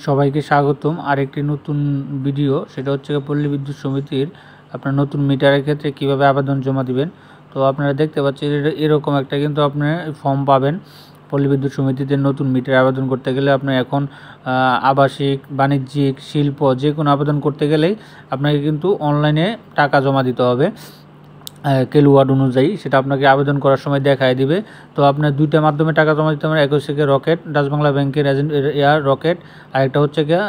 সবাইকে স্বাগতম আরেকটি নতুন ভিডিও। সেটা হচ্ছে পল্লী বিদ্যুৎ সমিতির আপনার নতুন মিটারের ক্ষেত্রে কিভাবে আবেদন জমা দিবেন। তো আপনারা দেখতে পাচ্ছেন এরকম একটা কিন্তু আপনার ফর্ম পাবেন পল্লী বিদ্যুৎ সমিতিতে। নতুন মিটার আবেদন করতে গেলে আপনার এখন আবাসিক, বাণিজ্যিক, শিল্প যে কোনো আবেদন করতে গেলেই আপনাকে কিন্তু অনলাইনে টাকা জমা দিতে হবে কিলোওয়াট অনুযায়ী। সেটা আপনাকে আবেদন করার সময় দেখায় দিবে। তো আপনার দুইটা মাধ্যমে টাকা জমা দিতে পারেন। এক হচ্ছে গিয়ে রকেট, ডাচ বাংলা ব্যাংকের এজেন্ট রকেট, আর একটা হচ্ছে গিয়ে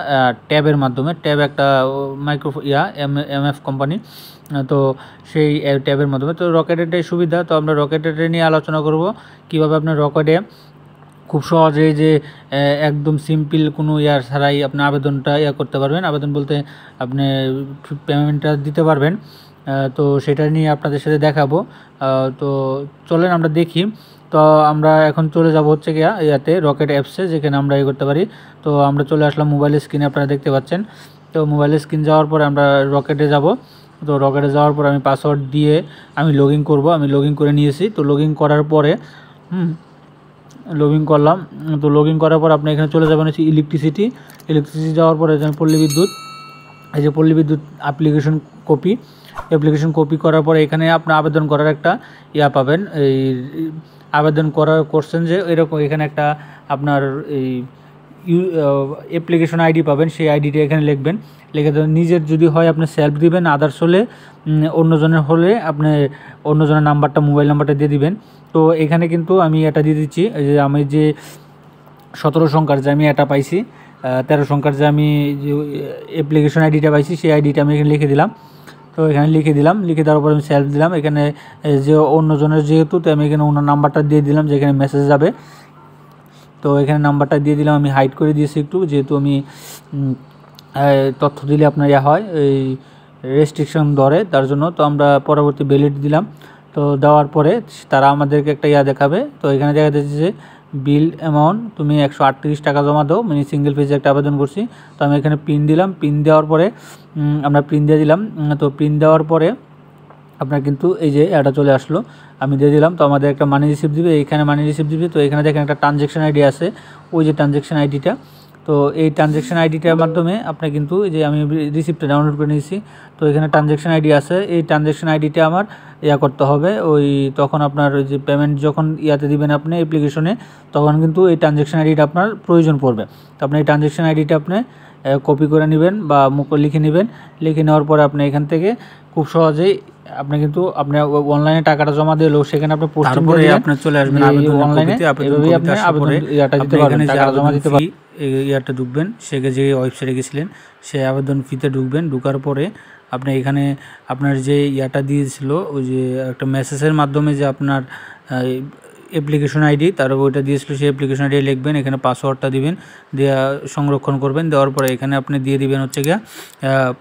ট্যাবের মাধ্যমে। ট্যাব একটা মাইক্রো এমএফ কোম্পানি, তো সেই ট্যাবের মাধ্যমে। তো রকেটেরটাই সুবিধা। তো আমরা রকেটের নিয়ে আলোচনা করব কীভাবে আপনার রকেটে খুব সহজেই যে একদম সিম্পল কোনো ছাড়াই আপনি আবেদনটা করতে পারবেন। আবেদন বলতে আপনি পেমেন্টটা দিতে পারবেন। তো সেটা নিয়ে আপনাদের সাথে দেখাবো। তো চলেন আমরা দেখি। তো আমরা এখন চলে যাব হচ্ছে গিয়া রকেট অ্যাপসে, যেখানে আমরা করতে পারি। তো আমরা চলে আসলাম মোবাইলের স্ক্রিনে, আপনারা দেখতে পাচ্ছেন। তো মোবাইলের স্ক্রিন যাওয়ার পরে আমরা রকেটে যাব। তো রকেটে যাওয়ার পরে আমি পাসওয়ার্ড দিয়ে আমি লগ ইন করবো। আমি লগ ইন করে নিয়েছি। তো লগ ইন করার পরে লগ ইন করলাম। তো লগ ইন করার পর আপনি এখানে চলে যাবেন হচ্ছে ইলেকট্রিসিটি যাওয়ার পরে পল্লী বিদ্যুৎ, এই যে পল্লী বিদ্যুৎ অ্যাপ্লিকেশন কপি করার পরে এখানে আপনার আবেদন করার একটা পাবেন। এই আবেদন করছেন যে এরকম এখানে একটা আপনার এই অ্যাপ্লিকেশন আইডি পাবেন। সেই আইডিটা এখানে লিখবেন। লিখে নিজের যদি হয় আপনি সেলফ দিবেন, আদার্স হলে অন্যজনের হলে আপনি অন্যজনের নাম্বারটা, মোবাইল নাম্বারটা দিয়ে দিবেন। তো এখানে কিন্তু আমি এটা দিয়ে দিচ্ছি, যে আমি যে 17 সংখ্যার যে আমি এটা পাইছি, 13 সংখ্যার যে আমি যে অ্যাপ্লিকেশন আইডিটা পাইছি, সেই আইডিটা আমি এখানে লিখে দিলাম। তো এখানে লিখে দেওয়ার পর আমি সেলফ দিলাম। এখানে যে অন্যজনের যেহেতু, তো আমি এখানে ওনার নাম্বারটা দিয়ে দিলাম, যেখানে মেসেজ যাবে। তো এখানে নাম্বারটা দিয়ে দিলাম। আমি হাইড করে দিয়েছি একটু, যেহেতু আমি তথ্য দিলে আপনার হয় এই রেস্ট্রিকশন ধরে, তার জন্য। তো আমরা পরবর্তী ভ্যালিড দিলাম। তো দেওয়ার পরে তারা আমাদেরকে একটা দেখাবে। তো এখানে দেখা যাচ্ছে যে বিল অ্যামাউন্ট তুমি 138 টাকা জমা দাও, মানে সিঙ্গেল পেজে একটা আবেদন করছি। তো আমি এখানে পিন দিলাম। পিন দেওয়ার পরে আমরা পিন দিয়ে দিলাম। তো পিন দেওয়ার পরে আপনার কিন্তু এই যে এটা চলে আসলো, আমি দিয়ে দিলাম। তো আমাদের একটা মানি রিসিপ্ট দিবে, এইখানে মানি রিসিপ্ট দিবে। তো এখানে দেখেন একটা ট্রানজ্যাকশন আইডি আছে, ওই যে ট্রানজ্যাকশন আইডিটা। তো এই ট্রানজ্যাকশন আইডিটার মাধ্যমে আপনি কিন্তু এই যে আমি রিসিপ্টটা ডাউনলোড করে নিয়েছি। তো এখানে ট্রানজ্যাকশন আইডি আছে, এই ট্রানজ্যাকশন আইডিটা আমার করতে হবে। ওই তখন আপনার ওই যে পেমেন্ট যখন দিবেন আপনি অ্যাপ্লিকেশনে, তখন কিন্তু এই ট্রানজ্যাকশন আইডিটা আপনার প্রয়োজন পড়বে। তো আপনি এই ট্রানজ্যাকশন আইডিটা আপনি কপি করে নেবেন বা মুখ লিখে নেবেন। লিখে নেওয়ার পরে আপনি এখান থেকে খুব সহজেই আপনি কিন্তু আপনার অনলাইনে টাকাটা জমা দিলেও সেখানে আপনি পোস্টিং করে আপনি চলে আসবেন অনলাইনে। এভাবেই আপনি আবেদন দিতে পারবেন, টাকা জমা দিতে পারবেন। ইয়ারটা ঢুকবেন, সেখানে যে ওয়েবসাইটে গেছিলেন সেই আবেদন ফিতে ঢুকবেন। ঢুকার পরে আপনি এখানে আপনার যে দিয়েছিল, ওই যে একটা মেসেজের মাধ্যমে যে আপনার অ্যাপ্লিকেশন আইডি, তার ওইটা দিয়েছিল, সেই অ্যাপ্লিকেশন আইডি লিখবেন। এখানে পাসওয়ার্ডটা দিবেন, দেওয়া সংরক্ষণ করবেন। দেওয়ার পরে এখানে আপনি দিয়ে দিবেন হচ্ছে গিয়ে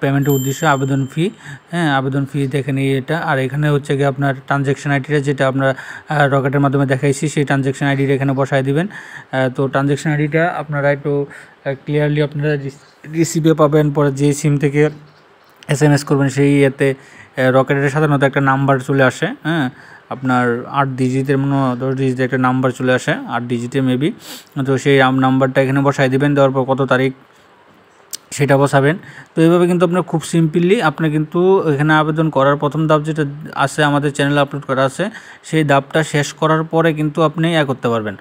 পেমেন্টের উদ্দেশ্যে আবেদন ফি। আবেদন ফি দেখেন এটা। আর এখানে হচ্ছে গিয়ে আপনার ট্রানজ্যাকশন আইডিটা, যেটা আপনার রকেটের মাধ্যমে দেখাইছি, সেই ট্রানজ্যাকশন আইডিটা এখানে বসায় দিবেন। তো ট্রানজ্যাকশন আইডিটা আপনারা একটু ক্লিয়ারলি আপনারা রিসিভে পাবেন। পরে যে সিম থেকে SMS করবেন, সেই রকেটের সাধারণত একটা নাম্বার চলে আসে, আপনার 8 ডিজিটের 10 ডিজিটের একটা নাম্বার চলে আসে, 8 ডিজিটের মেবি। তো সেই নাম্বারটা এখানে বসাই দিবেন। দেওয়ার পর কত তারিখ সেটা বসাবেন। তো এইভাবে কিন্তু আপনার খুব সিম্পলি আপনি কিন্তু এখানে আবেদন করার প্রথম ধাপ যেটা আছে আমাদের চ্যানেলে আপলোড করা আছে, সেই ধাপটা শেষ করার পরে কিন্তু আপনি করতে পারবেন,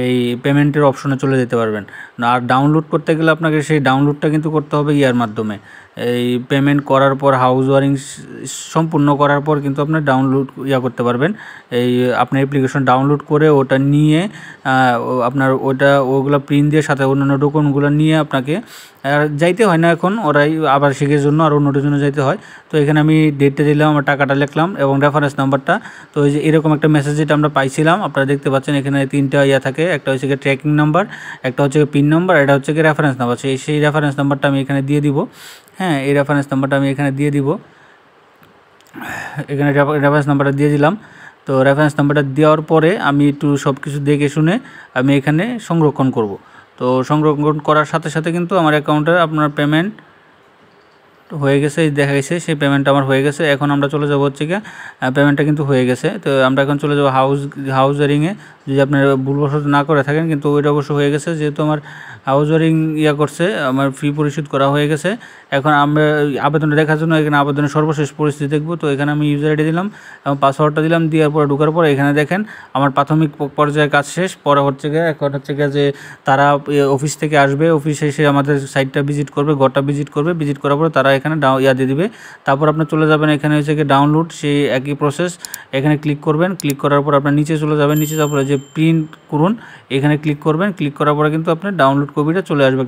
এই পেমেন্টের অপশনে চলে যেতে পারবেন। আর ডাউনলোড করতে গেলে আপনাকে সেই ডাউনলোডটা কিন্তু করতে হবে মাধ্যমে। এই পেমেন্ট করার পর হাউস ওয়ারিং সম্পূর্ণ করার পর কিন্তু আপনি ডাউনলোড করতে পারবেন। এই আপনার অ্যাপ্লিকেশন ডাউনলোড করে ওটা নিয়ে আপনার ওগুলো প্রিন্ট দিয়ে সাথে অন্যান্য ডকুমেন্টগুলো নিয়ে আপনাকে যাইতে হয় না এখন, ওরাই আবার শিখের জন্য আর অন্যটার জন্য যাইতে হয়। তো এখানে আমি ডেটটা দিলাম, আমার টাকাটা লিখলাম এবং রেফারেন্স নাম্বারটা। তো এই যে এরকম একটা মেসেজ যেটা আমরা পাইছিলাম, আপনারা দেখতে পাচ্ছেন এখানে 3টা থাকে। একটা হচ্ছে ট্র্যাকিং নাম্বার, একটা হচ্ছে পিন নাম্বার, এটা হচ্ছে রেফারেন্স নাম্বার। সেই রেফারেন্স নাম্বারটা আমি এখানে দিয়ে দিব। এই রেফারেন্স নাম্বারটা আমি এখানে দিয়ে দিব। এখানে রেফারেন্স নাম্বারটা দিয়ে দিলাম। তো রেফারেন্স নাম্বারটা দেওয়ার পরে আমি একটু সব কিছু দেখে শুনে আমি এখানে সংরক্ষণ করব। তো সংরক্ষণ করার সাথে সাথে কিন্তু আমার অ্যাকাউন্টে আপনার পেমেন্ট হয়ে গেছে, দেখা গেছে সেই পেমেন্টটা আমার হয়ে গেছে। এখন আমরা চলে যাব হচ্ছে গিয়ে পেমেন্টটা কিন্তু হয়ে গেছে। তো আমরা এখন চলে যাব হাউস ওয়ারিংয়ে। যদি আপনার ভুলবশত না করে থাকেন, কিন্তু ওইটা অবশ্য হয়ে গেছে, যেহেতু আমার হাউজারিং করছে, আমার ফি পরিশোধ করা হয়ে গেছে। এখন আমরা আবেদনটা দেখার জন্য এখানে আবেদনের সর্বশেষ পরিস্থিতি দেখব। তো এখানে আমি ইউজার আইডি দিলাম এবং পাসওয়ার্ডটা দিলাম, দেওয়ার পরে ঢোকার পরে এখানে দেখেন আমার প্রাথমিক পর্যায়ে কাজ শেষ। পরে হচ্ছে গিয়ে এখন হচ্ছে গিয়ে যে তারা অফিস থেকে আসবে, অফিসে এসে আমাদের সাইটটা ভিজিট করবে, ঘরটা ভিজিট করবে, ভিজিট করার পরে তারা এখানে দিয়ে দিবে। তারপর আপনি চলে যাবেন এখানে হচ্ছে গিয়ে ডাউনলোড, সেই একই প্রসেস। এখানে ক্লিক করবেন, ক্লিক করার পর আপনার নিচে চলে যাবেন, নিচে যাওয়ার পরে যে প্রিন্ট করুন এখানে ক্লিক করবেন, ক্লিক করার পরে কিন্তু আপনার ডাউনলোড কপিটা চলে আসবে।